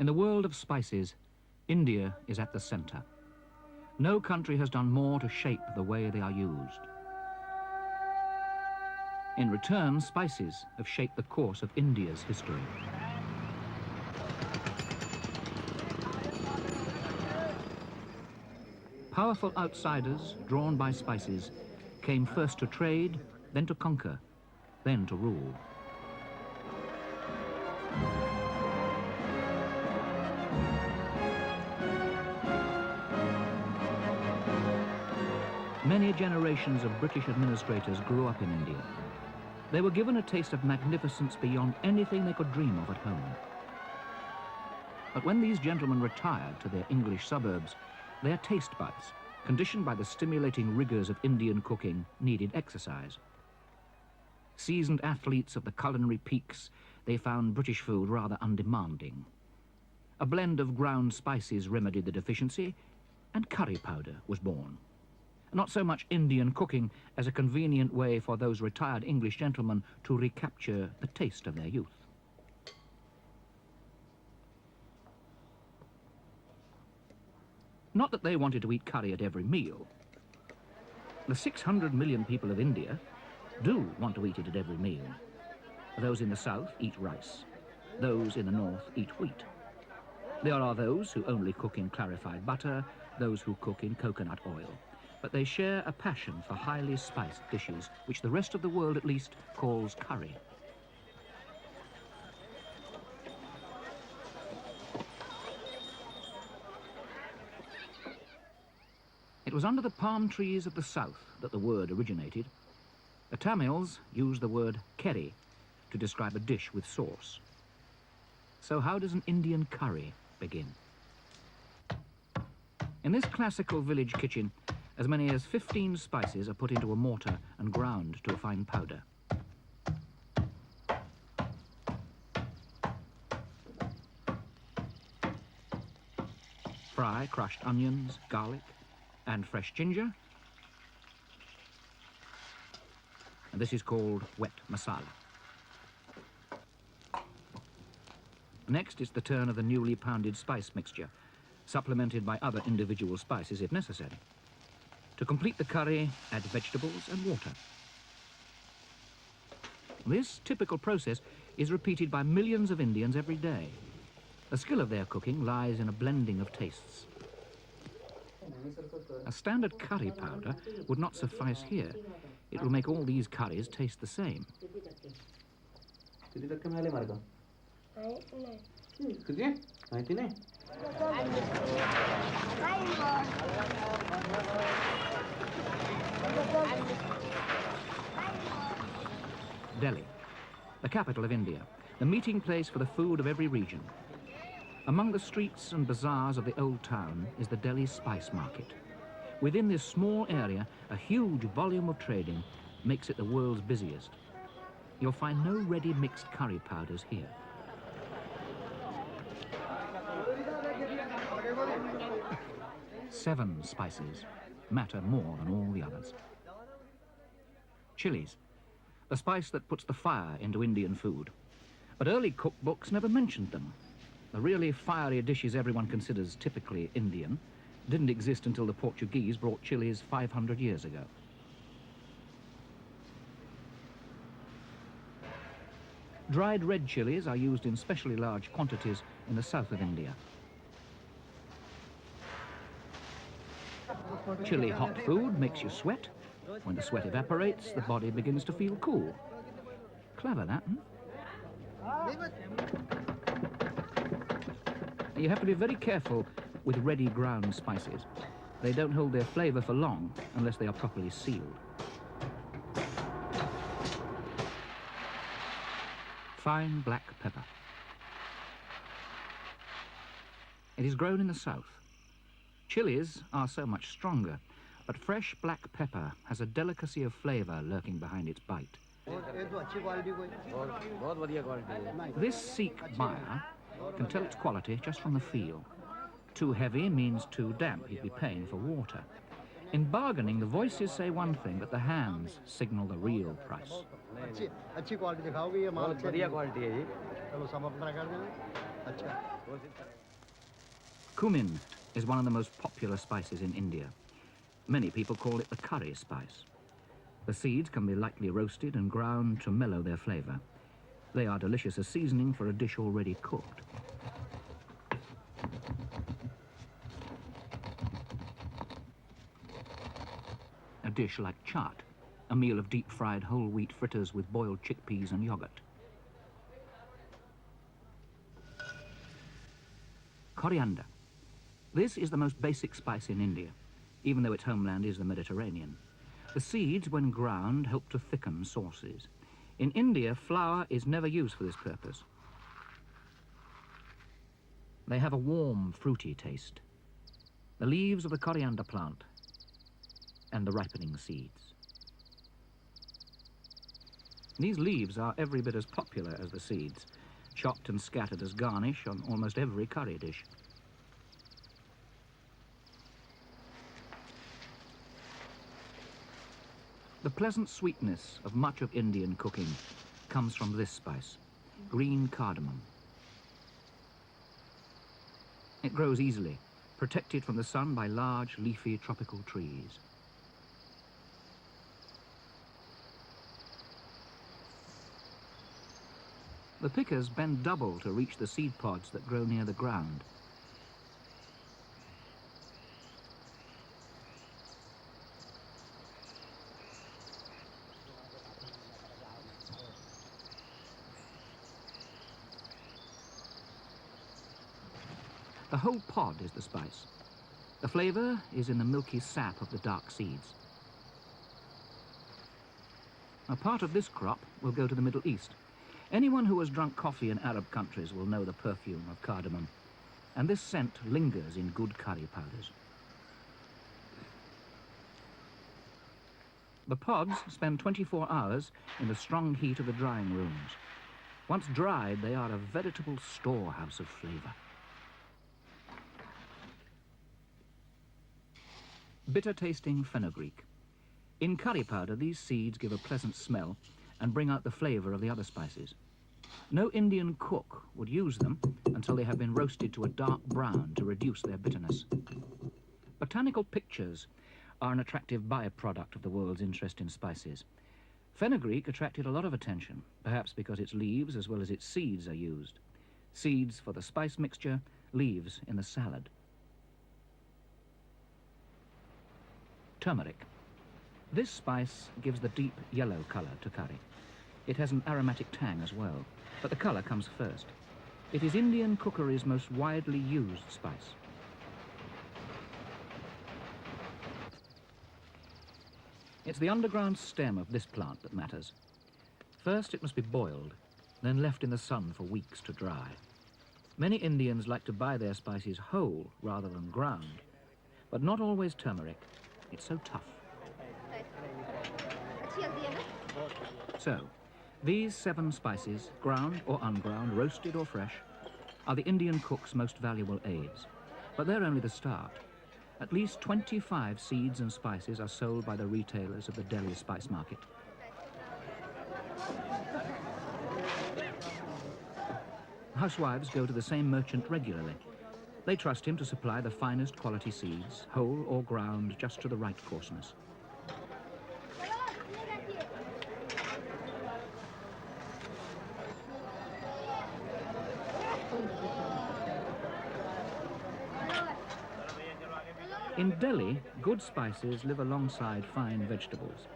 In the world of spices, India is at the centre. No country has done more to shape the way they are used. In return, spices have shaped the course of India's history. Powerful outsiders, drawn by spices, came first to trade, then to conquer, then to rule. Many generations of British administrators grew up in India. They were given a taste of magnificence beyond anything they could dream of at home. But when these gentlemen retired to their English suburbs, their taste buds, conditioned by the stimulating rigors of Indian cooking, needed exercise. Seasoned athletes of the culinary peaks, they found British food rather undemanding. A blend of ground spices remedied the deficiency, and curry powder was born. Not so much Indian cooking as a convenient way for those retired English gentlemen to recapture the taste of their youth. Not that they wanted to eat curry at every meal. The 600 million people of India do want to eat it at every meal. Those in the south eat rice. Those in the north eat wheat. There are those who only cook in clarified butter, those who cook in coconut oil. But they share a passion for highly spiced dishes, which the rest of the world at least calls curry. It was under the palm trees of the south that the word originated. The Tamils used the word curry to describe a dish with sauce. So how does an Indian curry begin? In this classical village kitchen, as many as 15 spices are put into a mortar and ground to a fine powder. Fry crushed onions, garlic, and fresh ginger. And this is called wet masala. Next is the turn of the newly pounded spice mixture, supplemented by other individual spices if necessary. To complete the curry, add vegetables and water. This typical process is repeated by millions of Indians every day. The skill of their cooking lies in a blending of tastes. A standard curry powder would not suffice here. It will make all these curries taste the same. Delhi, the capital of India, the meeting place for the food of every region. Among the streets and bazaars of the old town is the Delhi Spice Market. Within this small area, a huge volume of trading makes it the world's busiest. You'll find no ready mixed curry powders here. Seven spices matter more than all the others. Chilies, the spice that puts the fire into Indian food. But early cookbooks never mentioned them. The really fiery dishes everyone considers typically Indian didn't exist until the Portuguese brought chilies 500 years ago. Dried red chilies are used in specially large quantities in the south of India. Chili hot food makes you sweat. When the sweat evaporates, the body begins to feel cool. Clever, that, You have to be very careful with ready ground spices. They don't hold their flavor for long unless they are properly sealed. Fine black pepper. It is grown in the south. Chilies are so much stronger, but fresh black pepper has a delicacy of flavor lurking behind its bite. This Sikh buyer can tell its quality just from the feel. Too heavy means too damp. He'd be paying for water. In bargaining, the voices say one thing, but the hands signal the real price. अच्छी अच्छी quality दिखाओगे ये माल बहुत बढ़िया quality है जी चलो सब अपना कर देना अच्छा Cumin is one of the most popular spices in India. Many people call it the curry spice. The seeds can be lightly roasted and ground to mellow their flavour. They are delicious as seasoning for a dish already cooked. A dish like chaat, a meal of deep-fried whole wheat fritters with boiled chickpeas and yoghurt. Coriander. This is the most basic spice in India, even though its homeland is the Mediterranean. The seeds, when ground, help to thicken sauces. In India, flour is never used for this purpose. They have a warm, fruity taste. The leaves of the coriander plant and the ripening seeds. These leaves are every bit as popular as the seeds, chopped and scattered as garnish on almost every curry dish. The pleasant sweetness of much of Indian cooking comes from this spice, green cardamom. It grows easily, protected from the sun by large, leafy tropical trees. The pickers bend double to reach the seed pods that grow near the ground. The whole pod is the spice. The flavour is in the milky sap of the dark seeds. A part of this crop will go to the Middle East. Anyone who has drunk coffee in Arab countries will know the perfume of cardamom, and this scent lingers in good curry powders. The pods spend 24 hours in the strong heat of the drying rooms. Once dried, they are a veritable storehouse of flavour. Bitter-tasting fenugreek. In curry powder, these seeds give a pleasant smell and bring out the flavour of the other spices. No Indian cook would use them until they have been roasted to a dark brown to reduce their bitterness. Botanical pictures are an attractive byproduct of the world's interest in spices. Fenugreek attracted a lot of attention, perhaps because its leaves as well as its seeds are used. Seeds for the spice mixture, leaves in the salad. Turmeric. This spice gives the deep yellow colour to curry. It has an aromatic tang as well, but the colour comes first. It is Indian cookery's most widely used spice. It's the underground stem of this plant that matters. First it must be boiled, then left in the sun for weeks to dry. Many Indians like to buy their spices whole rather than ground, but not always turmeric. It's so tough. So, these 7 spices, ground or unground, roasted or fresh, are the Indian cook's most valuable aids. But they're only the start. At least 25 seeds and spices are sold by the retailers of the Delhi spice market. Housewives go to the same merchant regularly. They trust him to supply the finest quality seeds, whole or ground, just to the right coarseness. In Delhi, good spices live alongside fine vegetables.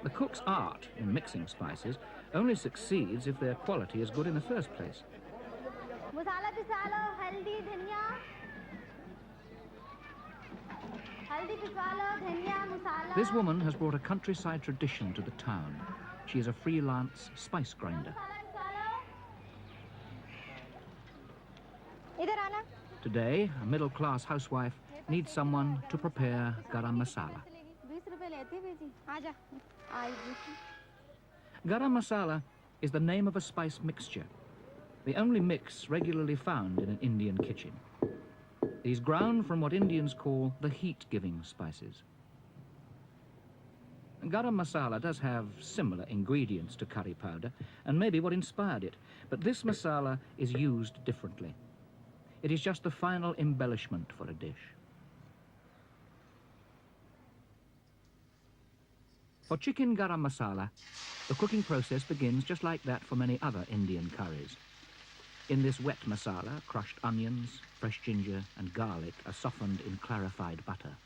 The cook's art in mixing spices only succeeds if their quality is good in the first place. This woman has brought a countryside tradition to the town. She is a freelance spice grinder. Today, a middle-class housewife needs someone to prepare garam masala. Garam masala is the name of a spice mixture, the only mix regularly found in an Indian kitchen. It is ground from what Indians call the heat-giving spices. Garam masala does have similar ingredients to curry powder, and maybe what inspired it, but this masala is used differently. It is just the final embellishment for a dish. For chicken garam masala, the cooking process begins just like that for many other Indian curries. In this wet masala, crushed onions, fresh ginger and garlic are softened in clarified butter.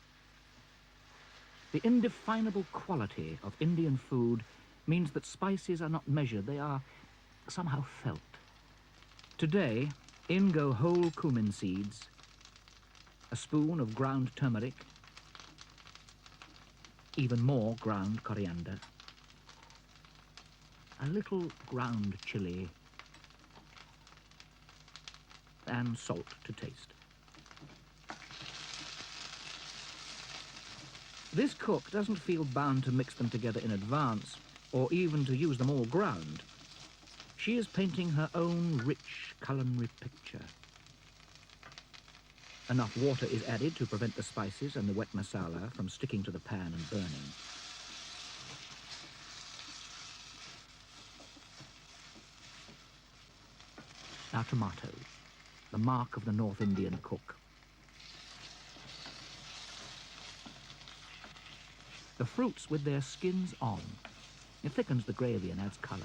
The indefinable quality of Indian food means that spices are not measured, they are somehow felt. Today, in go whole cumin seeds, a spoon of ground turmeric, even more ground coriander, a little ground chili, and salt to taste. This cook doesn't feel bound to mix them together in advance, or even to use them all ground. She is painting her own rich culinary picture. Enough water is added to prevent the spices and the wet masala from sticking to the pan and burning. Now tomatoes, the mark of the North Indian cook. The fruits with their skins on. It thickens the gravy and adds colour.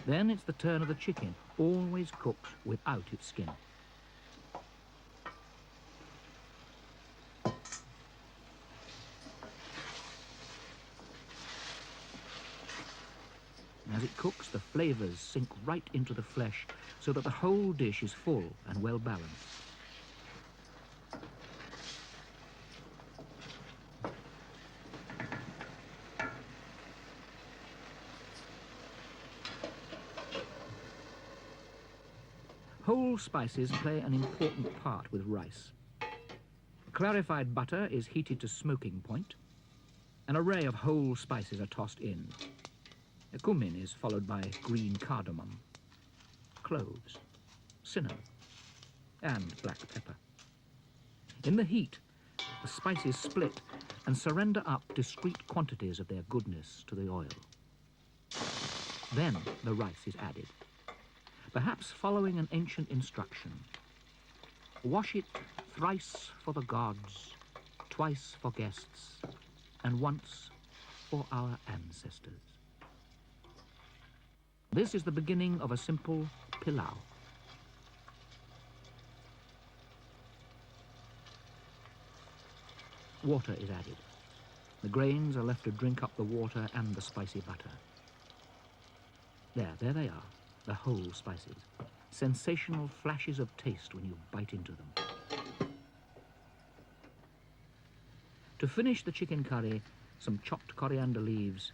Then it's the turn of the chicken, always cooked without its skin. As it cooks, the flavours sink right into the flesh so that the whole dish is full and well balanced. Whole spices play an important part with rice. Clarified butter is heated to smoking point. An array of whole spices are tossed in. The cumin is followed by green cardamom, cloves, cinnamon, and black pepper. In the heat, the spices split and surrender up discrete quantities of their goodness to the oil. Then the rice is added, perhaps following an ancient instruction. Wash it thrice for the gods, twice for guests, and once for our ancestors. This is the beginning of a simple pilau. Water is added. The grains are left to drink up the water and the spicy butter. There they are, the whole spices. Sensational flashes of taste when you bite into them. To finish the chicken curry, some chopped coriander leaves,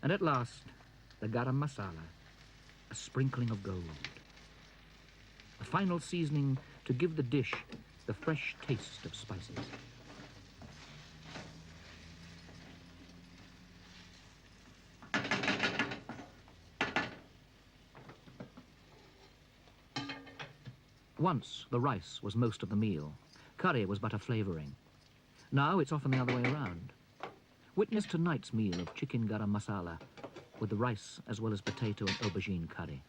and at last, the garam masala, a sprinkling of gold. A final seasoning to give the dish the fresh taste of spices. Once the rice was most of the meal. Curry was but a flavouring. Now it's often the other way around. Witness tonight's meal of chicken garam masala with the rice as well as potato and aubergine curry.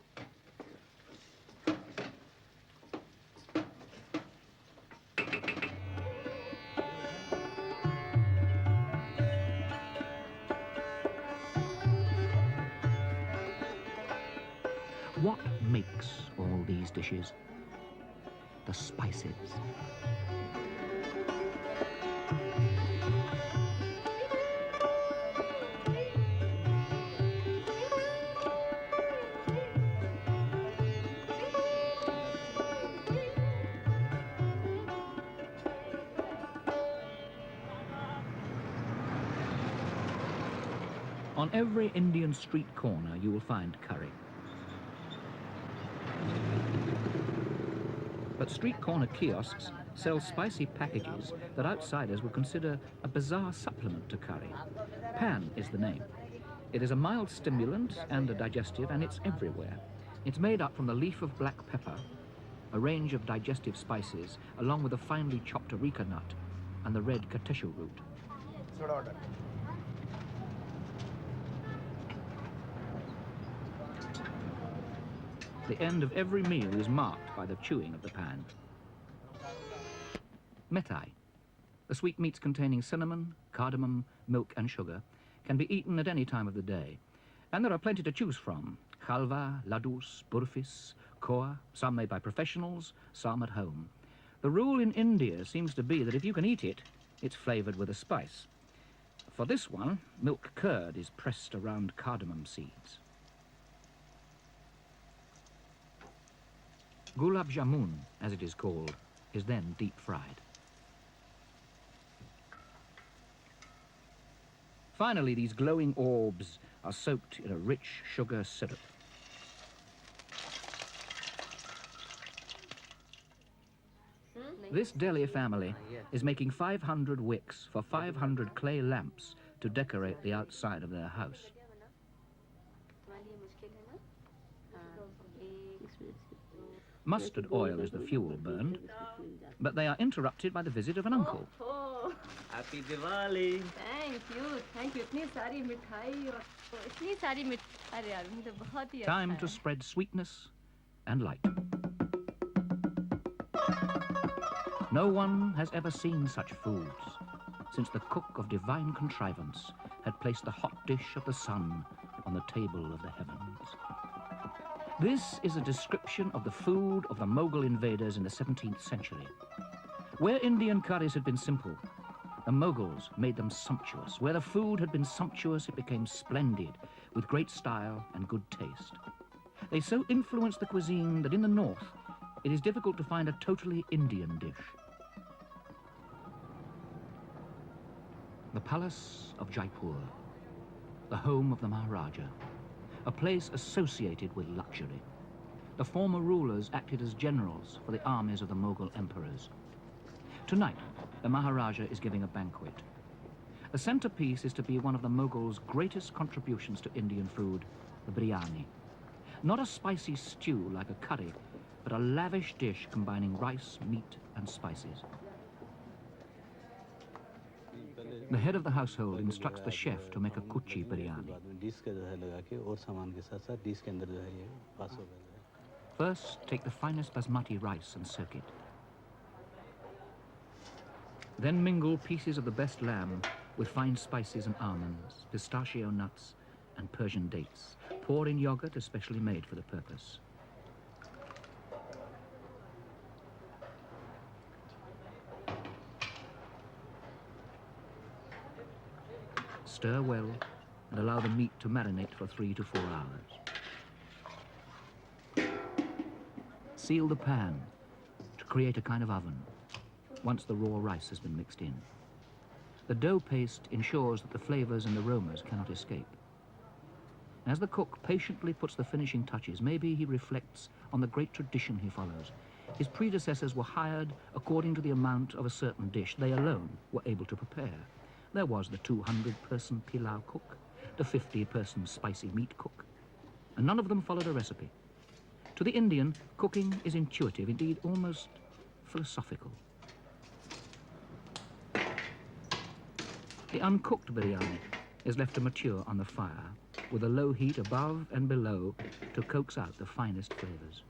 What makes all these dishes? The spices. On every Indian street corner you will find curry. But street corner kiosks sell spicy packages that outsiders would consider a bizarre supplement to curry. Pan is the name. It is a mild stimulant and a digestive, and it's everywhere. It's made up from the leaf of black pepper, a range of digestive spices, along with a finely chopped areca nut and the red kateshu root. Soda order. The end of every meal is marked by the chewing of the pan. Methai. The sweetmeats containing cinnamon, cardamom, milk and sugar can be eaten at any time of the day. And there are plenty to choose from. Halva, ladus, burfis, koa, some made by professionals, some at home. The rule in India seems to be that if you can eat it, it's flavoured with a spice. For this one, milk curd is pressed around cardamom seeds. Gulab jamun, as it is called, is then deep fried. Finally, these glowing orbs are soaked in a rich sugar syrup. This Delhi family is making 500 wicks for 500 clay lamps to decorate the outside of their house. Mustard oil is the fuel burned, but they are interrupted by the visit of an uncle. Happy Diwali! Thank you. इतनी सारी मिठाई और इतनी सारी मिठाई अरे यार मुझे बहुत ही अच्छा Time है. to spread sweetness and light. No one has ever seen such foods since the cook of divine contrivance had placed the hot dish of the sun on the table of the heavens. This is a description of the food of the Mughal invaders in the 17th century. Where Indian curries had been simple, the Mughals made them sumptuous. Where the food had been sumptuous, it became splendid, with great style and good taste. They so influenced the cuisine that in the north, it is difficult to find a totally Indian dish. The Palace of Jaipur, the home of the Maharaja, a place associated with luxury. The former rulers acted as generals for the armies of the Mughal emperors. Tonight, the Maharaja is giving a banquet. The centerpiece is to be one of the Mughals' greatest contributions to Indian food, the biryani. Not a spicy stew like a curry, but a lavish dish combining rice, meat, and spices. The head of the household instructs the chef to make a kuchi biryani. First, take the finest basmati rice and soak it. Then mingle pieces of the best lamb with fine spices and almonds, pistachio nuts, and Persian dates. Pour in yogurt especially made for the purpose. Stir well and allow the meat to marinate for 3 to 4 hours. Seal the pan to create a kind of oven once the raw rice has been mixed in. The dough paste ensures that the flavors and aromas cannot escape. As the cook patiently puts the finishing touches, maybe he reflects on the great tradition he follows. His predecessors were hired according to the amount of a certain dish they alone were able to prepare. There was the 200-person pilau cook, the 50-person spicy meat cook, and none of them followed a recipe. To the Indian, cooking is intuitive, indeed almost philosophical. The uncooked biryani is left to mature on the fire with a low heat above and below to coax out the finest flavors.